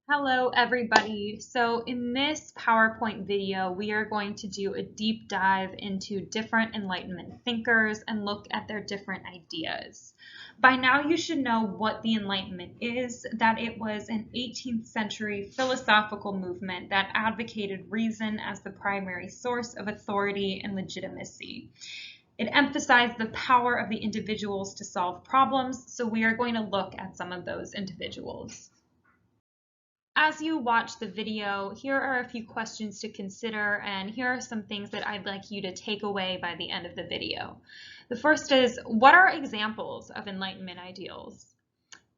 Hello, everybody. So in this PowerPoint video, we are going to do a deep dive into different Enlightenment thinkers and look at their different ideas. By now, you should know what the Enlightenment is, that it was an 18th century philosophical movement that advocated reason as the primary source of authority and legitimacy. It emphasized the power of the individuals to solve problems, so we are going to look at some of those individuals. As you watch the video, here are a few questions to consider, and here are some things that I'd like you to take away by the end of the video. The first is, what are examples of Enlightenment ideals?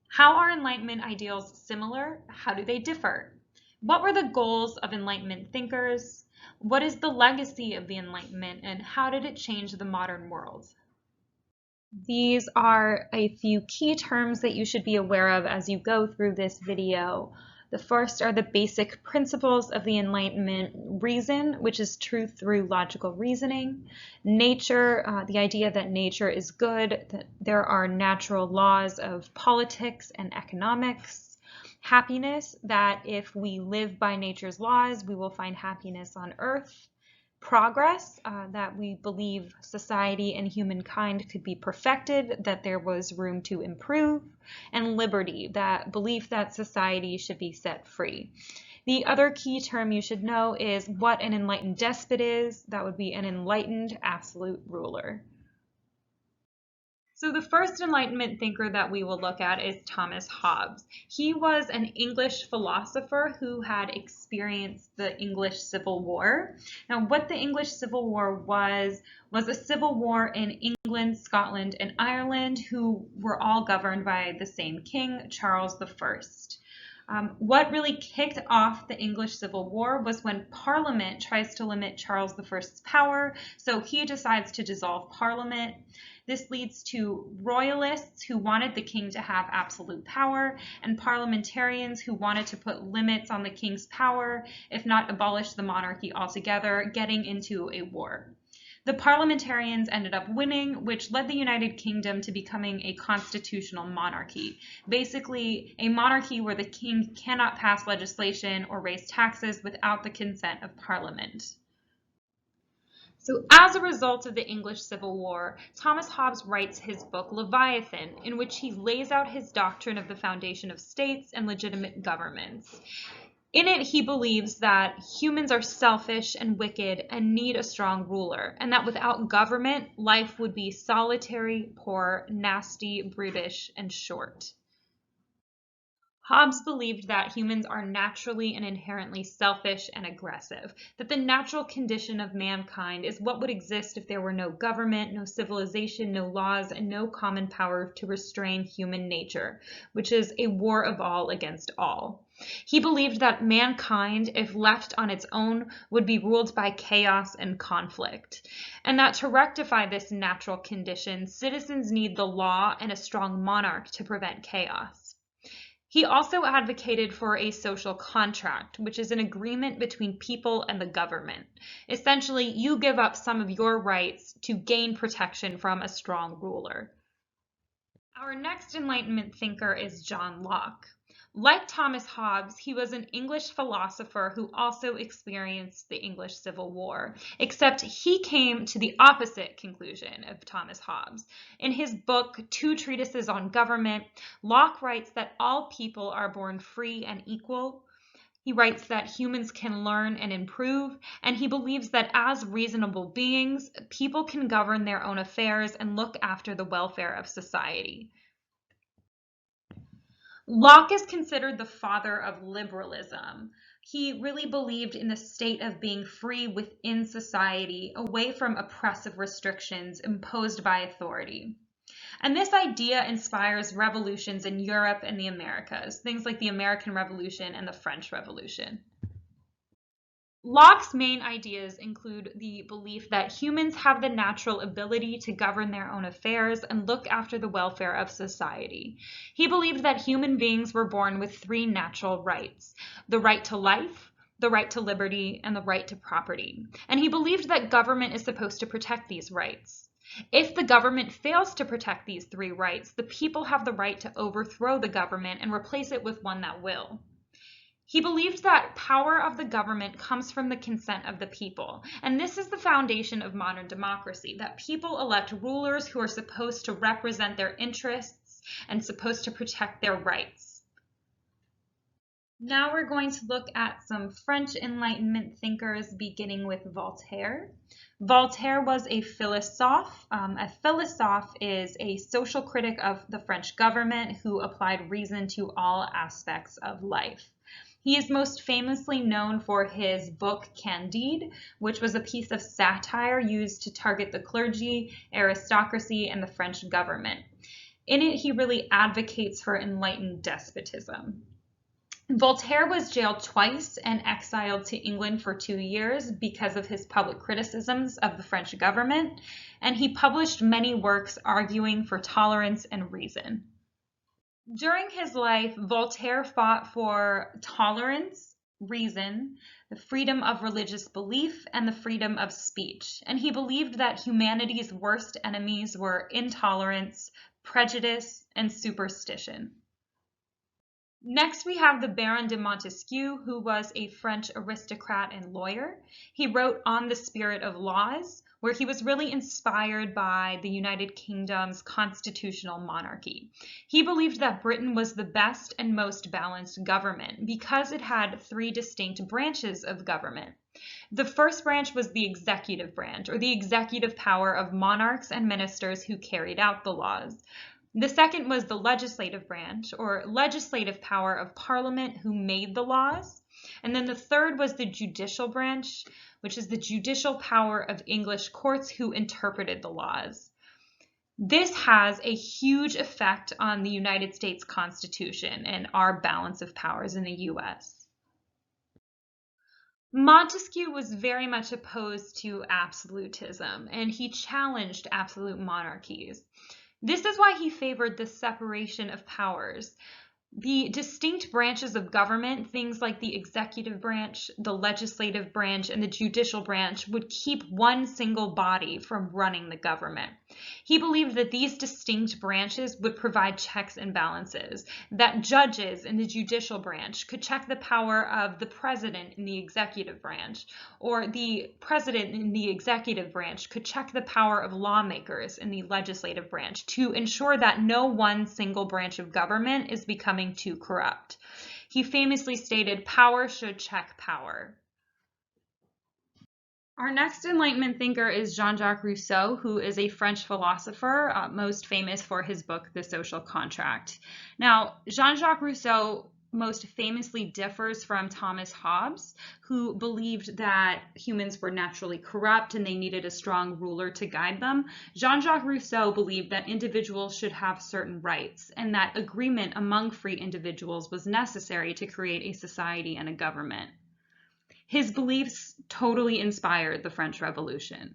How are Enlightenment ideals similar? How do they differ? What were the goals of Enlightenment thinkers? What is the legacy of the Enlightenment, and how did it change the modern world? These are a few key terms that you should be aware of as you go through this video. The first are the basic principles of the Enlightenment: reason, which is truth through logical reasoning; nature, the idea that nature is good, that there are natural laws of politics and economics; happiness, that if we live by nature's laws, we will find happiness on earth; progress, that we believe society and humankind could be perfected, that there was room to improve; and liberty, that belief that society should be set free. The other key term you should know is what an enlightened despot is. That would be an enlightened absolute ruler. So the first Enlightenment thinker that we will look at is Thomas Hobbes. He was an English philosopher who had experienced the English Civil War. Now, what the English Civil War was a civil war in England, Scotland, and Ireland, who were all governed by the same king, Charles I. What really kicked off the English Civil War was when Parliament tries to limit Charles I's power, so he decides to dissolve Parliament. This leads to royalists who wanted the king to have absolute power, and parliamentarians who wanted to put limits on the king's power, if not abolish the monarchy altogether, getting into a war. The parliamentarians ended up winning, which led the United Kingdom to becoming a constitutional monarchy. Basically, a monarchy where the king cannot pass legislation or raise taxes without the consent of Parliament. So as a result of the English Civil War, Thomas Hobbes writes his book Leviathan, in which he lays out his doctrine of the foundation of states and legitimate governments. In it, he believes that humans are selfish and wicked and need a strong ruler, and that without government, life would be solitary, poor, nasty, brutish, and short. Hobbes believed that humans are naturally and inherently selfish and aggressive, that the natural condition of mankind is what would exist if there were no government, no civilization, no laws, and no common power to restrain human nature, which is a war of all against all. He believed that mankind, if left on its own, would be ruled by chaos and conflict, and that to rectify this natural condition, citizens need the law and a strong monarch to prevent chaos. He also advocated for a social contract, which is an agreement between people and the government. Essentially, you give up some of your rights to gain protection from a strong ruler. Our next Enlightenment thinker is John Locke. Like Thomas Hobbes, he was an English philosopher who also experienced the English Civil War, except he came to the opposite conclusion of Thomas Hobbes. In his book, Two Treatises on Government, Locke writes that all people are born free and equal. He writes that humans can learn and improve, and he believes that as reasonable beings, people can govern their own affairs and look after the welfare of society. Locke is considered the father of liberalism. He really believed in the state of being free within society, away from oppressive restrictions imposed by authority. And this idea inspires revolutions in Europe and the Americas, things like the American Revolution and the French Revolution. Locke's main ideas include the belief that humans have the natural ability to govern their own affairs and look after the welfare of society. He believed that human beings were born with three natural rights: the right to life, the right to liberty, and the right to property. And he believed that government is supposed to protect these rights. If the government fails to protect these three rights, the people have the right to overthrow the government and replace it with one that will. He believed that power of the government comes from the consent of the people. And this is the foundation of modern democracy, that people elect rulers who are supposed to represent their interests and supposed to protect their rights. Now we're going to look at some French Enlightenment thinkers, beginning with Voltaire. Voltaire was a philosophe. A philosophe is a social critic of the French government who applied reason to all aspects of life. He is most famously known for his book Candide, which was a piece of satire used to target the clergy, aristocracy, and the French government. In it, he really advocates for enlightened despotism. Voltaire was jailed twice and exiled to England for 2 years because of his public criticisms of the French government, and he published many works arguing for tolerance and reason. During his life, Voltaire fought for tolerance, reason, the freedom of religious belief, and the freedom of speech. And he believed that humanity's worst enemies were intolerance, prejudice, and superstition. Next, we have the Baron de Montesquieu, who was a French aristocrat and lawyer. He wrote On the Spirit of Laws, where he was really inspired by the United Kingdom's constitutional monarchy. He believed that Britain was the best and most balanced government because it had 3 distinct branches of government. The first branch was the executive branch, or the executive power of monarchs and ministers who carried out the laws. The second was the legislative branch, or legislative power of Parliament who made the laws. And then the third was the judicial branch, which is the judicial power of English courts who interpreted the laws. This has a huge effect on the United States Constitution and our balance of powers in the US. Montesquieu was very much opposed to absolutism, and he challenged absolute monarchies. This is why he favored the separation of powers. The distinct branches of government, things like the executive branch, the legislative branch, and the judicial branch, would keep one single body from running the government. He believed that these distinct branches would provide checks and balances, that judges in the judicial branch could check the power of the president in the executive branch, or the president in the executive branch could check the power of lawmakers in the legislative branch to ensure that no one single branch of government is becoming too corrupt. He famously stated, "Power should check power." Our next Enlightenment thinker is Jean-Jacques Rousseau, who is a French philosopher, most famous for his book, The Social Contract. Now, Jean-Jacques Rousseau most famously differs from Thomas Hobbes, who believed that humans were naturally corrupt and they needed a strong ruler to guide them. Jean-Jacques Rousseau believed that individuals should have certain rights and that agreement among free individuals was necessary to create a society and a government. His beliefs totally inspired the French Revolution.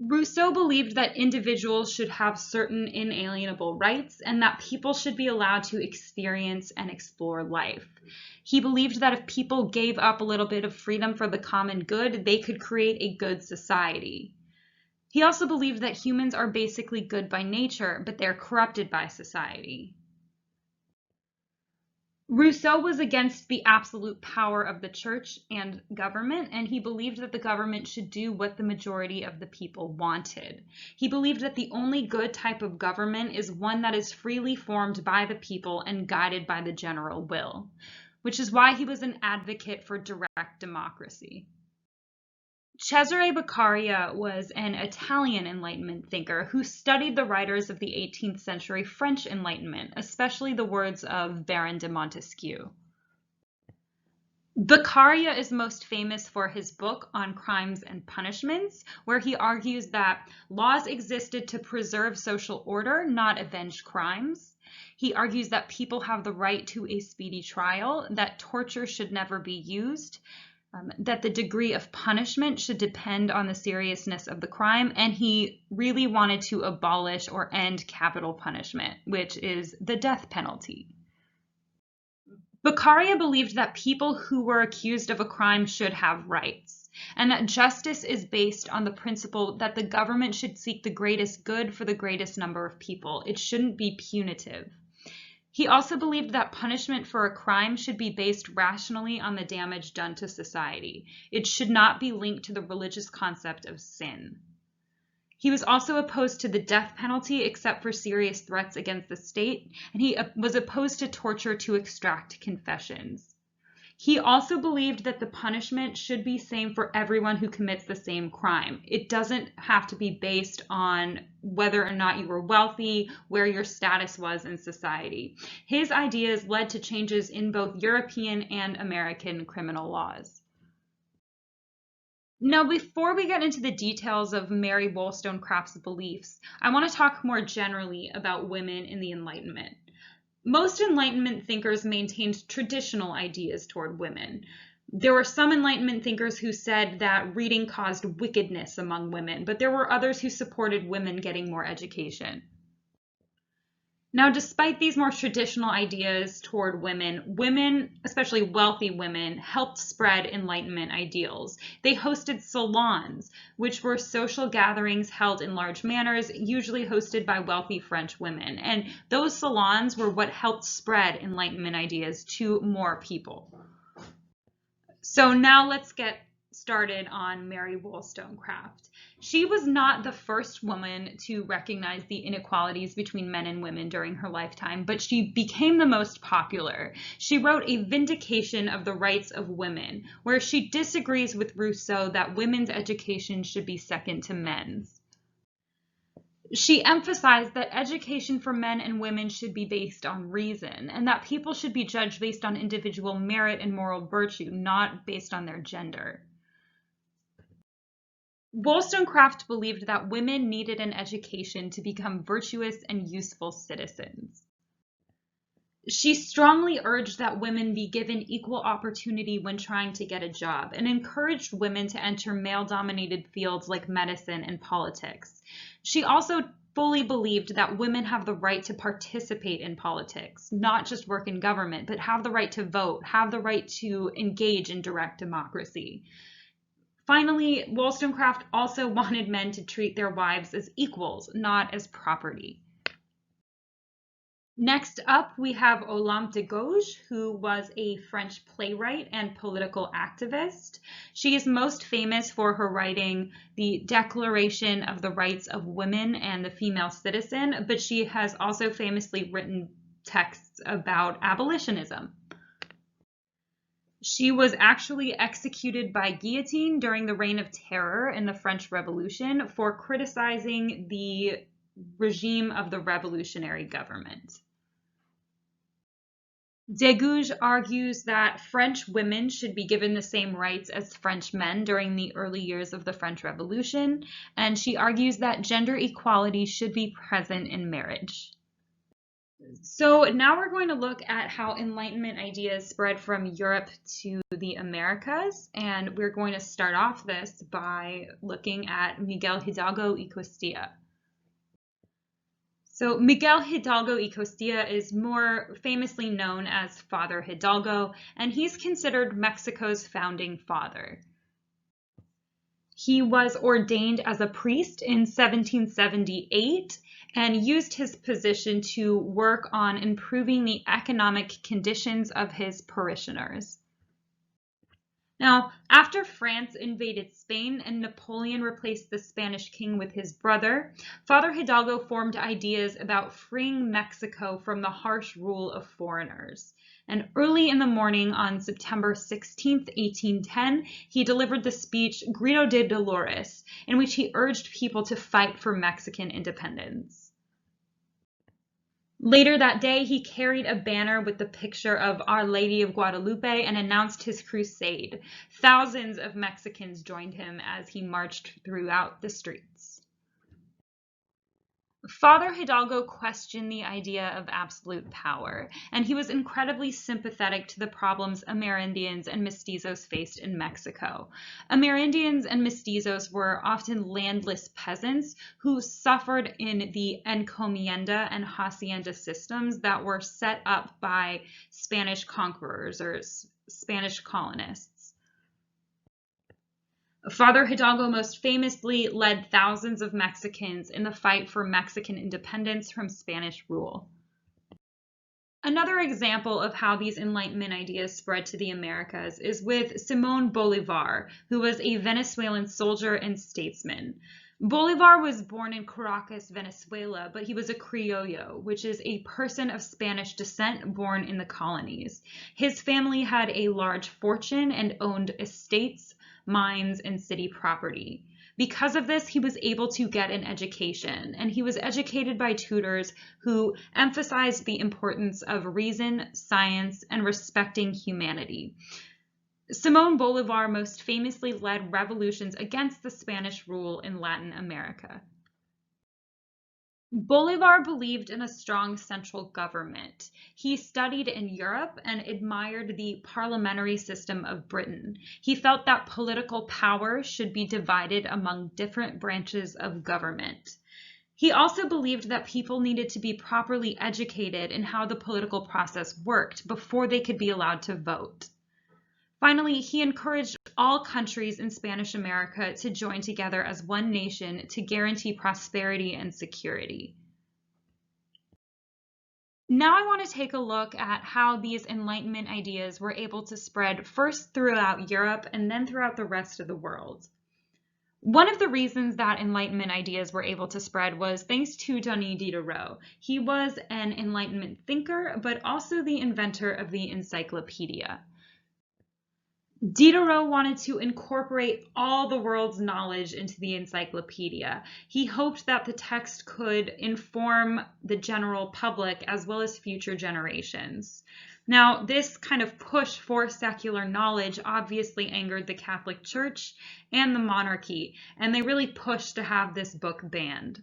Rousseau believed that individuals should have certain inalienable rights and that people should be allowed to experience and explore life. He believed that if people gave up a little bit of freedom for the common good, they could create a good society. He also believed that humans are basically good by nature, but they're corrupted by society. Rousseau was against the absolute power of the church and government, and he believed that the government should do what the majority of the people wanted. He believed that the only good type of government is one that is freely formed by the people and guided by the general will, which is why he was an advocate for direct democracy. Cesare Beccaria was an Italian Enlightenment thinker who studied the writers of the 18th century French Enlightenment, especially the words of Baron de Montesquieu. Beccaria is most famous for his book on crimes and punishments, where he argues that laws existed to preserve social order, not avenge crimes. He argues that people have the right to a speedy trial, that torture should never be used, that the degree of punishment should depend on the seriousness of the crime, and he really wanted to abolish or end capital punishment, which is the death penalty. Beccaria believed that people who were accused of a crime should have rights, and that justice is based on the principle that the government should seek the greatest good for the greatest number of people. It shouldn't be punitive. He also believed that punishment for a crime should be based rationally on the damage done to society. It should not be linked to the religious concept of sin. He was also opposed to the death penalty except for serious threats against the state, and he was opposed to torture to extract confessions. He also believed that the punishment should be same for everyone who commits the same crime. It doesn't have to be based on whether or not you were wealthy, where your status was in society. His ideas led to changes in both European and American criminal laws. Now, before we get into the details of Mary Wollstonecraft's beliefs, I want to talk more generally about women in the Enlightenment. Most Enlightenment thinkers maintained traditional ideas toward women. There were some Enlightenment thinkers who said that reading caused wickedness among women, but there were others who supported women getting more education. Now, despite these more traditional ideas toward women, especially wealthy women, helped spread Enlightenment ideals. They hosted salons, which were social gatherings held in large manors, usually hosted by wealthy French women. And those salons were what helped spread Enlightenment ideas to more people. So now let's get started on Mary Wollstonecraft. She was not the first woman to recognize the inequalities between men and women during her lifetime, but she became the most popular. She wrote A Vindication of the Rights of Women, where she disagrees with Rousseau that women's education should be second to men's. She emphasized that education for men and women should be based on reason, and that people should be judged based on individual merit and moral virtue, not based on their gender. Wollstonecraft believed that women needed an education to become virtuous and useful citizens. She strongly urged that women be given equal opportunity when trying to get a job and encouraged women to enter male-dominated fields like medicine and politics. She also fully believed that women have the right to participate in politics, not just work in government, but have the right to vote, have the right to engage in direct democracy. Finally, Wollstonecraft also wanted men to treat their wives as equals, not as property. Next up, we have Olympe de Gouges, who was a French playwright and political activist. She is most famous for her writing The Declaration of the Rights of Women and the Female Citizen, but she has also famously written texts about abolitionism. She was actually executed by guillotine during the Reign of Terror in the French Revolution for criticizing the regime of the revolutionary government. De Gouges argues that French women should be given the same rights as French men during the early years of the French Revolution, and she argues that gender equality should be present in marriage. So now we're going to look at how Enlightenment ideas spread from Europe to the Americas, and we're going to start off this by looking at Miguel Hidalgo y Costilla. So Miguel Hidalgo y Costilla is more famously known as Father Hidalgo, and he's considered Mexico's founding father. He was ordained as a priest in 1778 and used his position to work on improving the economic conditions of his parishioners. Now, after France invaded Spain and Napoleon replaced the Spanish king with his brother, Father Hidalgo formed ideas about freeing Mexico from the harsh rule of foreigners. And early in the morning on September 16, 1810, he delivered the speech Grito de Dolores, in which he urged people to fight for Mexican independence. Later that day, he carried a banner with the picture of Our Lady of Guadalupe and announced his crusade. Thousands of Mexicans joined him as he marched throughout the streets. Father Hidalgo questioned the idea of absolute power, and he was incredibly sympathetic to the problems Amerindians and mestizos faced in Mexico. Amerindians and mestizos were often landless peasants who suffered in the encomienda and hacienda systems that were set up by Spanish conquerors or Spanish colonists. Father Hidalgo most famously led thousands of Mexicans in the fight for Mexican independence from Spanish rule. Another example of how these Enlightenment ideas spread to the Americas is with Simón Bolívar, who was a Venezuelan soldier and statesman. Bolívar was born in Caracas, Venezuela, but he was a criollo, which is a person of Spanish descent born in the colonies. His family had a large fortune and owned estates, mines, and city property. Because of this, he was able to get an education, and he was educated by tutors who emphasized the importance of reason, science, and respecting humanity. Simón Bolívar most famously led revolutions against the Spanish rule in Latin America. Bolivar believed in a strong central government. He studied in Europe and admired the parliamentary system of Britain. He felt that political power should be divided among different branches of government. He also believed that people needed to be properly educated in how the political process worked before they could be allowed to vote. Finally, he encouraged all countries in Spanish America to join together as one nation to guarantee prosperity and security. Now I want to take a look at how these Enlightenment ideas were able to spread first throughout Europe and then throughout the rest of the world. One of the reasons that Enlightenment ideas were able to spread was thanks to Denis Diderot. He was an Enlightenment thinker, but also the inventor of the encyclopedia. Diderot wanted to incorporate all the world's knowledge into the encyclopedia. He hoped that the text could inform the general public as well as future generations. Now, this kind of push for secular knowledge obviously angered the Catholic Church and the monarchy, and they really pushed to have this book banned.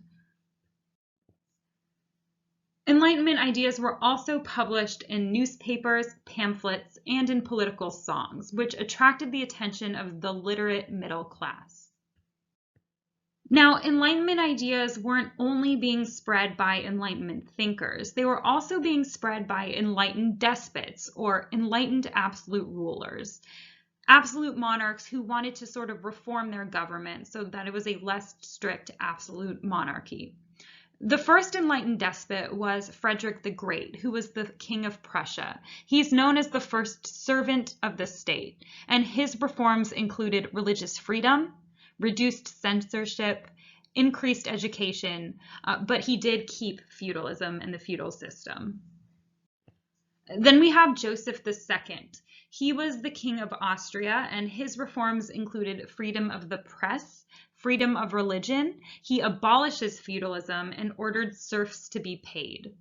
Enlightenment ideas were also published in newspapers, pamphlets, and in political songs, which attracted the attention of the literate middle class. Now, Enlightenment ideas weren't only being spread by Enlightenment thinkers, they were also being spread by enlightened despots or enlightened absolute rulers. Absolute monarchs who wanted to sort of reform their government so that it was a less strict absolute monarchy. The first enlightened despot was Frederick the Great, who was the King of Prussia. He's known as the first servant of the state, and his reforms included religious freedom, reduced censorship, increased education, but he did keep feudalism and the feudal system. Then we have Joseph II. He was the King of Austria, and his reforms included freedom of the press, freedom of religion. He abolishes feudalism and ordered serfs to be paid.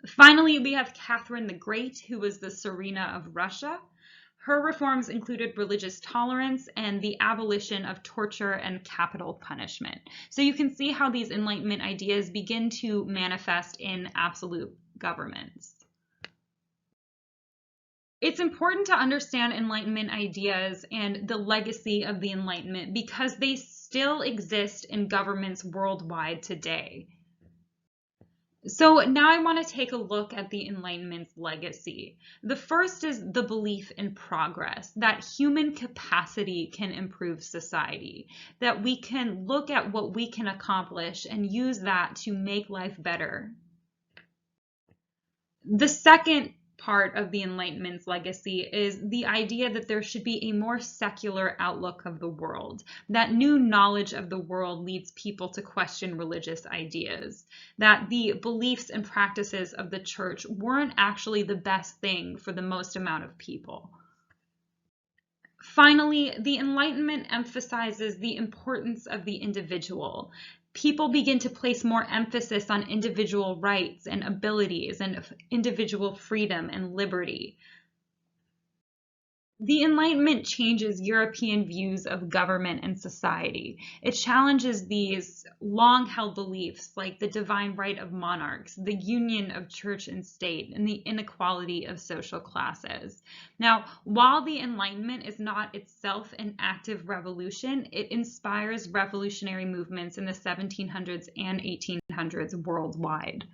Finally, we have Catherine the Great, who was the Tsarina of Russia. Her reforms included religious tolerance and the abolition of torture and capital punishment. So you can see how these Enlightenment ideas begin to manifest in absolute governments. It's important to understand Enlightenment ideas and the legacy of the Enlightenment because they still exist in governments worldwide today. So now I want to take a look at the Enlightenment's legacy. The first is the belief in progress, that human capacity can improve society, that we can look at what we can accomplish and use that to make life better. The second part of the Enlightenment's legacy is the idea that there should be a more secular outlook of the world, that new knowledge of the world leads people to question religious ideas, that the beliefs and practices of the church weren't actually the best thing for the most amount of people. Finally, the Enlightenment emphasizes the importance of the individual. People begin to place more emphasis on individual rights and abilities and individual freedom and liberty. The Enlightenment changes European views of government and society. It challenges these long-held beliefs like the divine right of monarchs, the union of church and state, and the inequality of social classes. Now, while the Enlightenment is not itself an active revolution, it inspires revolutionary movements in the 1700s and 1800s worldwide.